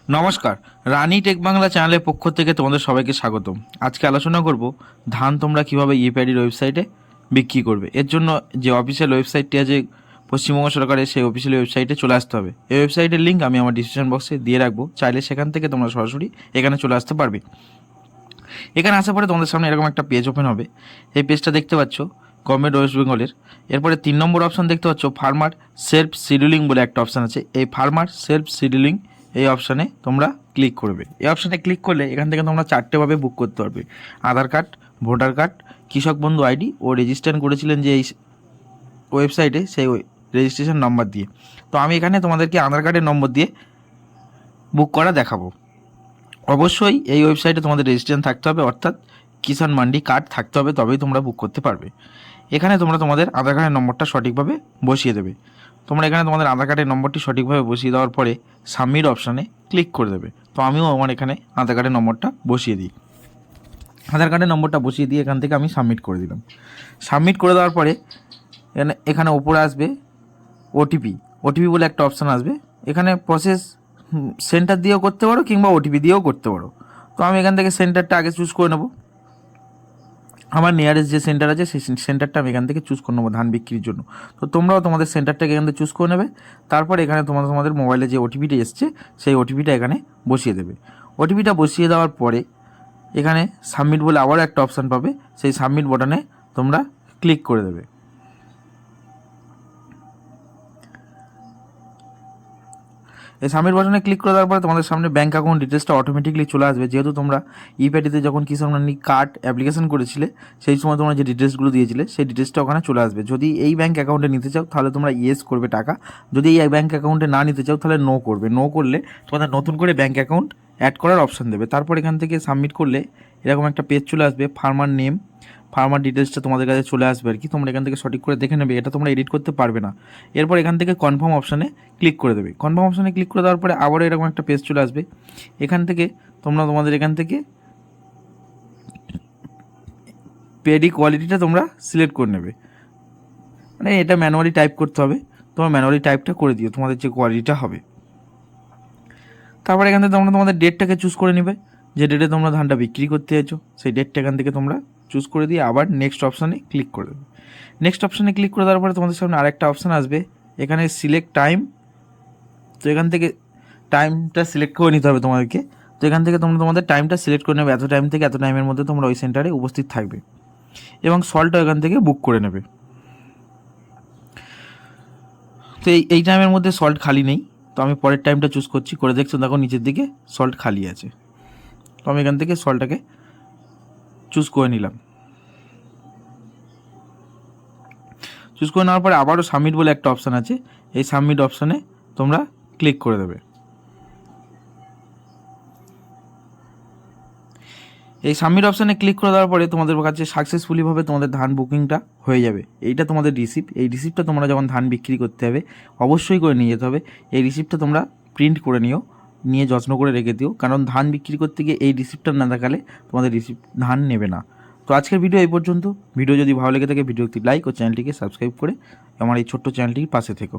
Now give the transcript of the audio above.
নমস্কার, রানী টেক বাংলা চ্যানেলের পক্ষ থেকে তোমাদের সবাইকে স্বাগতম। আজকে আলোচনা করব ধান তোমরা কিভাবে ইপ্যাডির ওয়েবসাইটে বিক্রি করবে। এর জন্য যে অফিসিয়াল ওয়েবসাইটটি আছে পশ্চিমবঙ্গ সরকারের, সেই অফিসিয়াল ওয়েবসাইটে চলে আসতে হবে। এই ওয়েবসাইটের লিঙ্ক আমি আমার ডিসক্রিপশন বক্সে দিয়ে রাখবো, চাইলে সেখান থেকে তোমরা সরাসরি এখানে চলে আসতে পারবে। এখানে আসার পরে তোমাদের সামনে এরকম একটা পেজ ওপেন হবে। এই পেজটা দেখতে পাচ্ছ গভর্নমেন্ট ওয়েস্ট বেঙ্গলের। এরপরে 3 নম্বর অপশান দেখতে পাচ্ছ ফার্মার সেলফ শিডিউলিং বলে একটা অপশান আছে। এই ফার্মার সেলফ শিডিউলিং এই অপশানে তোমরা ক্লিক করবে। এই অপশানে ক্লিক করলে এখান থেকে তোমরা 4টেভাবে বুক করতে পারবে: আধার কার্ড, ভোটার কার্ড, কৃষক বন্ধু আইডি ও রেজিস্ট্রেশন করেছিলেন যে এই ওয়েবসাইটে সেই রেজিস্ট্রেশন নম্বর দিয়ে। তো আমি এখানে তোমাদেরকে আধার কার্ডের নম্বর দিয়ে বুক করা দেখাবো। অবশ্যই এই ওয়েবসাইটে তোমাদের রেজিস্ট্রেশন থাকতে হবে, অর্থাৎ কিষাণ মান্ডি কার্ড থাকতে হবে, তবেই তোমরা বুক করতে পারবে। এখানে তোমরা তোমাদের আধার কার্ডের নম্বরটা সঠিকভাবে বসিয়ে দেবে। তোমরা এখানে তোমাদের আধার কার্ডের নম্বরটি সঠিকভাবে বসিয়ে দেওয়ার পরে সাবমিট অপশানে ক্লিক করে দেবে। তো আমিও আমার এখানে আধার কার্ডের নম্বরটা বসিয়ে দিই। আধার কার্ডের নম্বরটা বসিয়ে দিয়ে এখান থেকে আমি সাবমিট করে দিলাম। সাবমিট করে দেওয়ার পরে এখানে ওপরে আসবে ওটিপি বলে একটা অপশান আসবে। এখানে প্রসেস সেন্টার দিয়েও করতে পারো কিংবা ওটিপি দিয়েও করতে পারো। তো আমি এখান থেকে সেন্টারটা আগে চুজ করে নেবো। আমার নিয়ারেস্ট যে সেন্টার আছে সেই সেন্টারটা আমি এখান থেকে চুজ করে নেবো ধান বিক্রির জন্য। তো তোমরাও তোমাদের সেন্টারটাকে এখান থেকে চুজ করে নেবে। তারপর এখানে তোমাদের মোবাইলে যে ওটিপিটা এসছে সেই ওটিপিটা এখানে বসিয়ে দেবে। ওটিপিটা বসিয়ে দেওয়ার পরে এখানে সাবমিট বলে আবারও একটা অপশান পাবে, সেই সাবমিট বাটনে তোমরা ক্লিক করে দেবে। এই সাবমিট বাটনে ক্লিক করে দেওয়ার পরে তোমাদের সামনে ব্যাঙ্ক অ্যাকাউন্ট ডিটেলসটা অটোমেটিকলি চলে আসবে। যেহেতু তোমরা ইপ্যাডিতে যখন কিষাণ মান্ডি কার্ড অ্যাপ্লিকেশন করেছিলে সেই সময় তোমরা যে ডিটেলসগুলো দিয়েছিলে সেই ডিটেলসটা ওখানে চলে আসবে। যদি এই ব্যাঙ্ক অ্যাকাউন্টে নিতে চাও তাহলে তোমরা ইয়েস করবে টাকা, যদি এই ব্যাঙ্ক অ্যাকাউন্টে না নিতে চাও তাহলে নো করবে। নো করলে তোমাদের নতুন করে ব্যাঙ্ক অ্যাকাউন্ট অ্যাড করার অপশান দেবে। তারপর এখান থেকে সাবমিট করলে এরকম একটা পেজ চলে আসবে। ফার্মার নেম, ফার্মার ডিটেলসটা তোমাদের কাছে চলে আসবে আর কি। তোমরা এখান থেকে সঠিক করে দেখে নেবে, এটা তোমরা এডিট করতে পারবে না। এরপর এখান থেকে কনফার্ম অপশানে ক্লিক করে দেবে। কনফার্ম অপশানে ক্লিক করে দেওয়ার পরে আবারও এরকম একটা পেজ চলে আসবে। এখান থেকে তোমরা তোমাদের এখান থেকে পেডি কোয়ালিটিটা তোমরা সিলেক্ট করে নেবে। মানে এটা ম্যানুয়ালি টাইপ করতে হবে, তোমরা ম্যানুয়ালি টাইপটা করে দিও তোমাদের যে কোয়ালিটিটা হবে। তারপর এখান থেকে তোমরা তোমাদের ডেটটাকে চুজ করে নেবে, যে ডেটে তোমরা ধানটা বিক্রি করতে চাইছো সেই ডেটটা এখান থেকে তোমরা চুজ করে দিয়ে আবার নেক্সট অপশানে ক্লিক করে দেবে। নেক্সট অপশানে ক্লিক করে দেওয়ার পরে তোমাদের সামনে আরেকটা অপশান আসবে, এখানে সিলেক্ট টাইম। তো এখান থেকে টাইমটা সিলেক্ট করে নিতে হবে তোমাদেরকে। তো এখান থেকে তোমরা তোমাদের টাইমটা সিলেক্ট করে নেবে, এত টাইম থেকে এত টাইমের মধ্যে তোমরা ওই সেন্টারে উপস্থিত থাকবে এবং সল্টও এখান থেকে বুক করে নেবে। তো এই টাইমের মধ্যে সল্ট খালি নেই, তো আমি পরের টাইমটা চুজ করছি। করে দেখছো দেখো নিচের দিকে সল্ট খালি আছে। তো আমি এখান থেকে সল্টটাকে চুজ করে নিলাম। চুজ করে নেওয়ার পরে আবারও সাবমিট বলে একটা অপশান আছে, এই সাবমিট অপশানে তোমরা ক্লিক করে দেবে। এই সাবমিট অপশানে ক্লিক করে দেওয়ার পরে তোমাদের কাছে সাকসেসফুলিভাবে তোমাদের ধান বুকিংটা হয়ে যাবে। এইটা তোমাদের রিসিপ্ট। এই রিসিপ্টটা তোমরা যখন ধান বিক্রি করতে হবে অবশ্যই করে নিয়ে যেতে হবে। এই রিসিপ্টটা তোমরা প্রিন্ট করে নিয়ে যত্ন করে রেখে দিও, কারণ ধান বিক্রি করতে গিয়ে এই রিসিপ্টটা না দেখালে তোমাদের ধান নেবে না। তো আজকের ভিডিও এই পর্যন্ত। ভিডিও যদি ভালো লেগে থাকে ভিডিওটি লাইক ও চ্যানেলটিকে সাবস্ক্রাইব করে আমার এই ছোট্ট চ্যানেলটির পাশে থেকো।